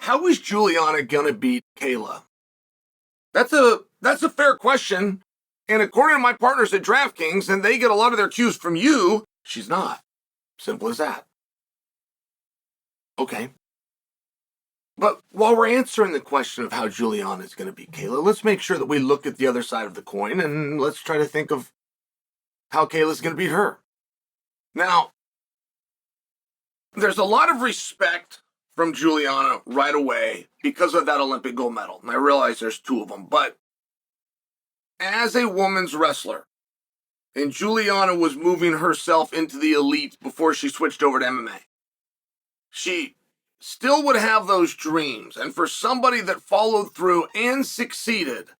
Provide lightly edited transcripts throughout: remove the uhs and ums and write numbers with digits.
how is Juliana gonna beat Kayla? That's a fair question. And according to my partners at DraftKings, and they get a lot of their cues from you, she's not. Simple as that. Okay. But while we're answering the question of how Juliana is going to beat Kayla, let's make sure that we look at the other side of the coin and let's try to think of how Kayla's going to beat her. Now, there's a lot of respect from Juliana right away because of that Olympic gold medal. And I realize there's two of them, but as a woman's wrestler, and Juliana was moving herself into the elite before she switched over to MMA, she still would have those dreams. And for somebody that followed through and succeeded,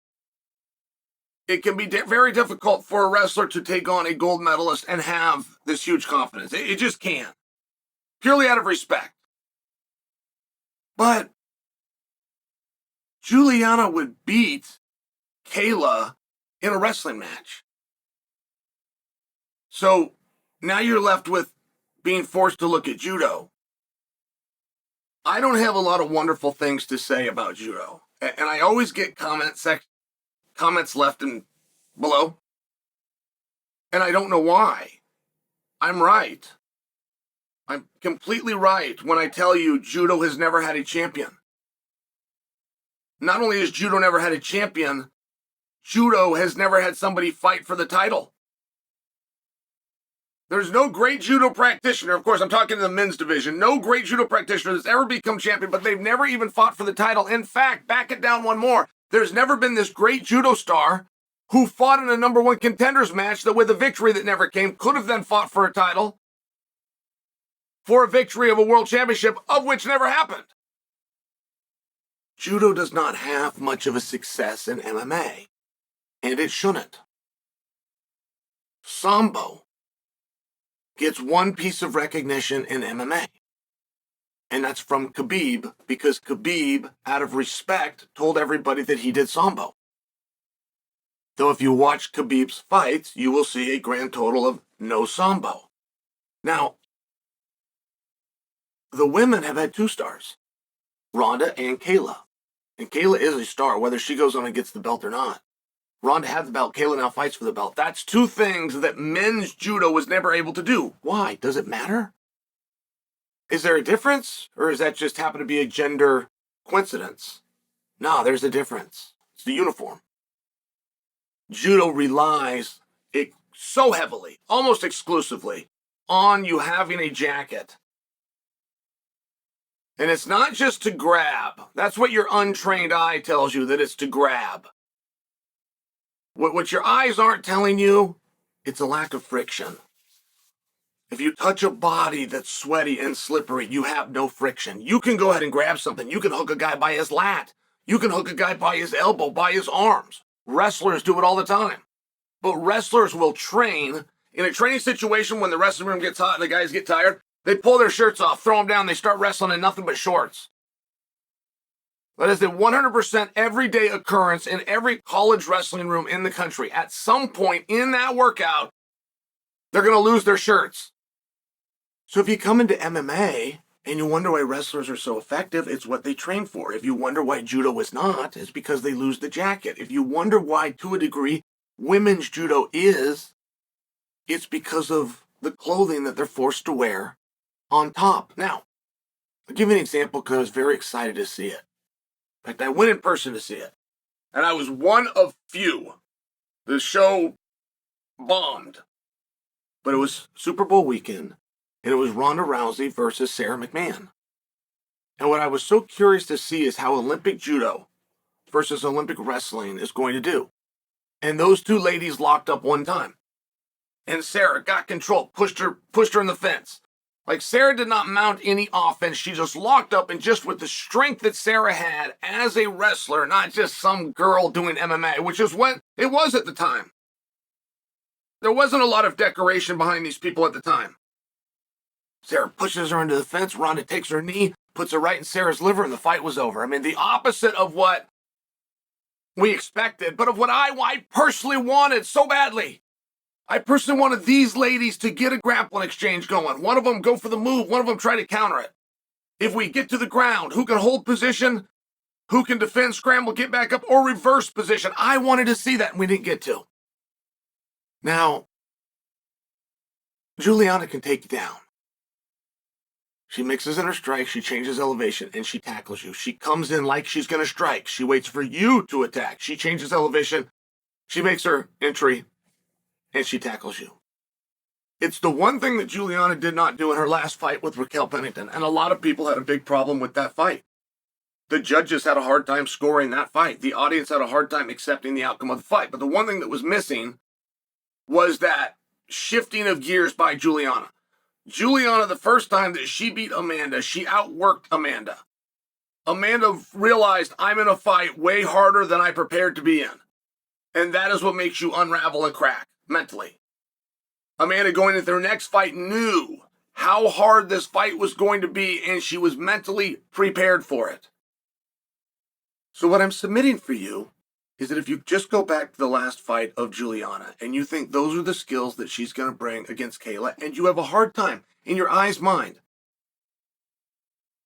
it can be very difficult for a wrestler to take on a gold medalist and have this huge confidence. It just can't. Purely out of respect. But Juliana would beat Kayla in a wrestling match. So now you're left with being forced to look at judo. I don't have a lot of wonderful things to say about judo. And I always get comments left and below. And I don't know why. I'm right. I'm completely right when I tell you judo has never had a champion. Not only has judo never had a champion, judo has never had somebody fight for the title. There's no great judo practitioner, of course I'm talking to the men's division, no great judo practitioner that's ever become champion, but they've never even fought for the title. In fact, back it down one more, there's never been this great judo star who fought in a number one contenders match that with a victory that never came, could have then fought for a title, for a victory of a world championship, of which never happened. Judo does not have much of a success in MMA, and it shouldn't. Sambo gets one piece of recognition in MMA, and that's from Khabib, because Khabib, out of respect, told everybody that he did Sambo. Though if you watch Khabib's fights, you will see a grand total of no Sambo. Now, the women have had two stars, Ronda and Kayla. And Kayla is a star, whether she goes on and gets the belt or not. Ronda had the belt, Kayla now fights for the belt. That's two things that men's judo was never able to do. Why? Does it matter? Is there a difference? Or does that just happen to be a gender coincidence? No, there's a difference. It's the uniform. Judo relies so heavily, almost exclusively, on you having a jacket. And it's not just to grab. That's what your untrained eye tells you, that it's to grab. What your eyes aren't telling you, it's a lack of friction. If you touch a body that's sweaty and slippery, you have no friction. You can go ahead and grab something. You can hook a guy by his lat. You can hook a guy by his elbow, by his arms. Wrestlers do it all the time. But wrestlers will train in a training situation when the wrestling room gets hot and the guys get tired. They pull their shirts off, throw them down, they start wrestling in nothing but shorts. That is a 100% everyday occurrence in every college wrestling room in the country. At some point in that workout, they're going to lose their shirts. So if you come into MMA and you wonder why wrestlers are so effective, it's what they train for. If you wonder why judo is not, it's because they lose the jacket. If you wonder why, to a degree, women's judo is, it's because of the clothing that they're forced to wear on top. Now, I'll give you an example because I was very excited to see it. In fact, I went in person to see it. And I was one of few. The show bombed. But it was Super Bowl weekend, and it was Ronda Rousey versus Sarah McMahon. And what I was so curious to see is how Olympic judo versus Olympic wrestling is going to do. And those two ladies locked up one time. And Sarah got control, pushed her in the fence. Like, Sarah did not mount any offense. She just locked up, and just with the strength that Sarah had as a wrestler, not just some girl doing MMA, which is what it was at the time. There wasn't a lot of decoration behind these people at the time. Sarah pushes her into the fence. Ronda takes her knee, puts her right in Sarah's liver, and the fight was over. I mean, the opposite of what we expected, but of what I personally wanted so badly. I personally wanted these ladies to get a grappling exchange going. One of them go for the move, one of them try to counter it. If we get to the ground, who can hold position, who can defend, scramble, get back up, or reverse position. I wanted to see that, and we didn't get to. Now, Juliana can take you down. She mixes in her strike, she changes elevation, and she tackles you. She comes in like she's going to strike. She waits for you to attack. She changes elevation, she makes her entry, and she tackles you. It's the one thing that Juliana did not do in her last fight with Raquel Pennington, and a lot of people had a big problem with that fight. The judges had a hard time scoring that fight. The audience had a hard time accepting the outcome of the fight. But the one thing that was missing was that shifting of gears by Juliana. Juliana, the first time that she beat Amanda, she outworked Amanda. Amanda realized, I'm in a fight way harder than I prepared to be in. And that is what makes you unravel and crack mentally. Amanda, going into her next fight, knew how hard this fight was going to be, and she was mentally prepared for it. So what I'm submitting for you is that if you just go back to the last fight of Juliana and you think those are the skills that she's going to bring against Kayla, and you have a hard time in your eyes mind,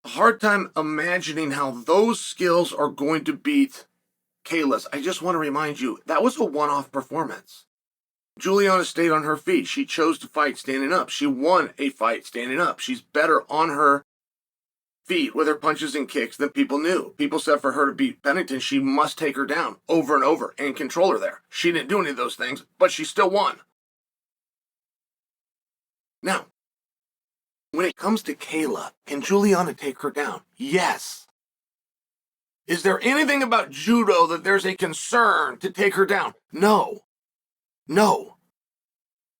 a hard time imagining how those skills are going to beat Kayla's, I just want to remind you, that was a one-off performance. Juliana stayed on her feet. She chose to fight standing up. She won a fight standing up. She's better on her feet with her punches and kicks than people knew. People said for her to beat Pennington, she must take her down over and over and control her there. She didn't do any of those things, but she still won. Now, when it comes to Kayla, can Juliana take her down? Yes. Is there anything about judo that there's a concern to take her down? No. No.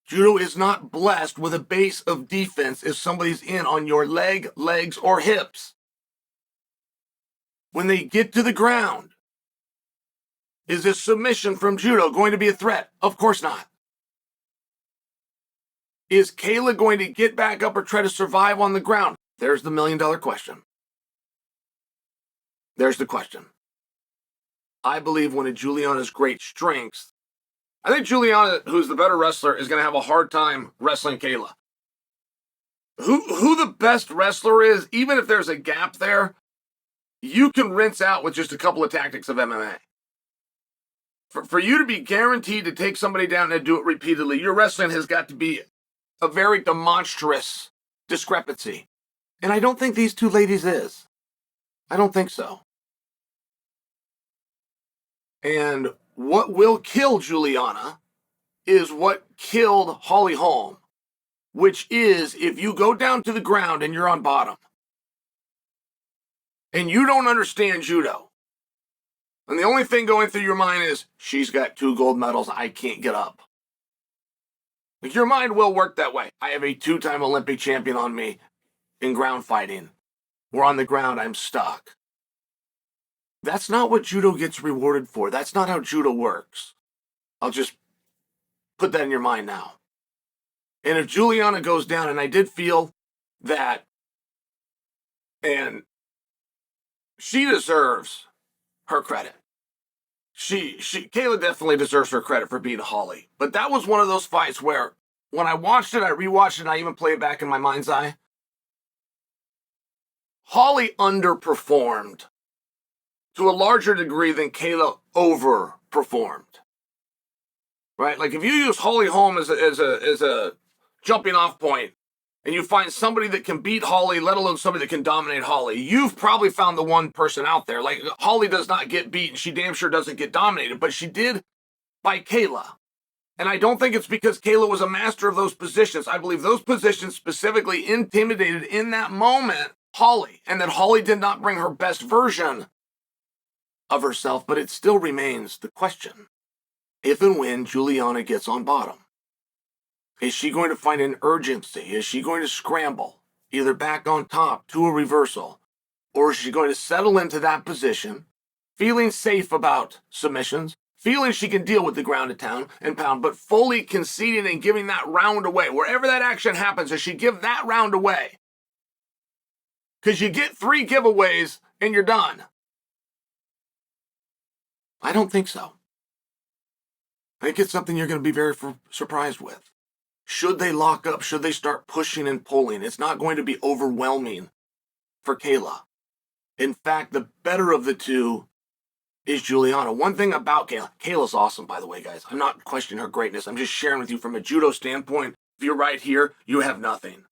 Judo is not blessed with a base of defense if somebody's in on your leg, legs, or hips. When they get to the ground, is this submission from judo going to be a threat? Of course not. Is Kayla going to get back up or try to survive on the ground? There's the million-dollar question. There's the question. I believe one of Juliana's great strengths, I think Juliana, who's the better wrestler, is going to have a hard time wrestling Kayla. Who the best wrestler is, even if there's a gap there, you can rinse out with just a couple of tactics of MMA. For you to be guaranteed to take somebody down and do it repeatedly, your wrestling has got to be a very demonstrous discrepancy. And I don't think these two ladies is. I don't think so. And what will kill Juliana is what killed Holly Holm, which is if you go down to the ground and you're on bottom and you don't understand judo, and the only thing going through your mind is, she's got 2 gold medals, I can't get up. Like, your mind will work that way. I have a 2-time Olympic champion on me in ground fighting. We're on the ground, I'm stuck. That's not what judo gets rewarded for. That's not how judo works. I'll just put that in your mind now. And if Juliana goes down, and I did feel that, and she deserves her credit. Kayla definitely deserves her credit for beating Holly. But that was one of those fights where when I watched it, I rewatched it, and I even played it back in my mind's eye. Holly underperformed to a larger degree than Kayla overperformed. Right? Like, if you use Holly Holm as a jumping off point, and you find somebody that can beat Holly, let alone somebody that can dominate Holly, you've probably found the one person out there. Like, Holly does not get beaten. She damn sure doesn't get dominated, but she did by Kayla. And I don't think it's because Kayla was a master of those positions. I believe those positions specifically intimidated in that moment Holly, and that Holly did not bring her best version of herself, but it still remains the question. If and when Juliana gets on bottom, is she going to find an urgency? Is she going to scramble, either back on top to a reversal, or is she going to settle into that position, feeling safe about submissions, feeling she can deal with the ground and pound, but fully conceding and giving that round away? Wherever that action happens, does she give that round away? Because you get 3 giveaways and you're done. I don't think so. I think it's something you're going to be very surprised with. Should they lock up? Should they start pushing and pulling? It's not going to be overwhelming for Kayla. In fact, the better of the two is Juliana. One thing about Kayla's awesome, by the way, guys. I'm not questioning her greatness. I'm just sharing with you from a judo standpoint. If you're right here, you have nothing.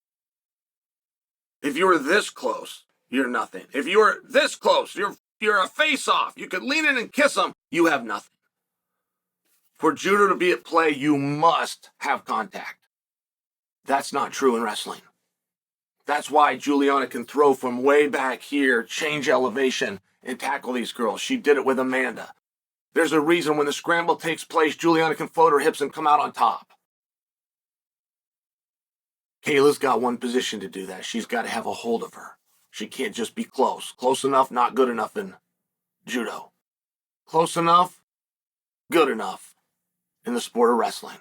If you were this close, you're nothing. If you were this close, you're a face-off. You could lean in and kiss them. You have nothing. For judo to be at play, you must have contact. That's not true in wrestling. That's why Juliana can throw from way back here, change elevation, and tackle these girls. She did it with Amanda. There's a reason when the scramble takes place, Juliana can float her hips and come out on top. Kayla's got one position to do that. She's got to have a hold of her. She can't just be close. Close enough, not good enough in judo. Close enough, good enough in the sport of wrestling.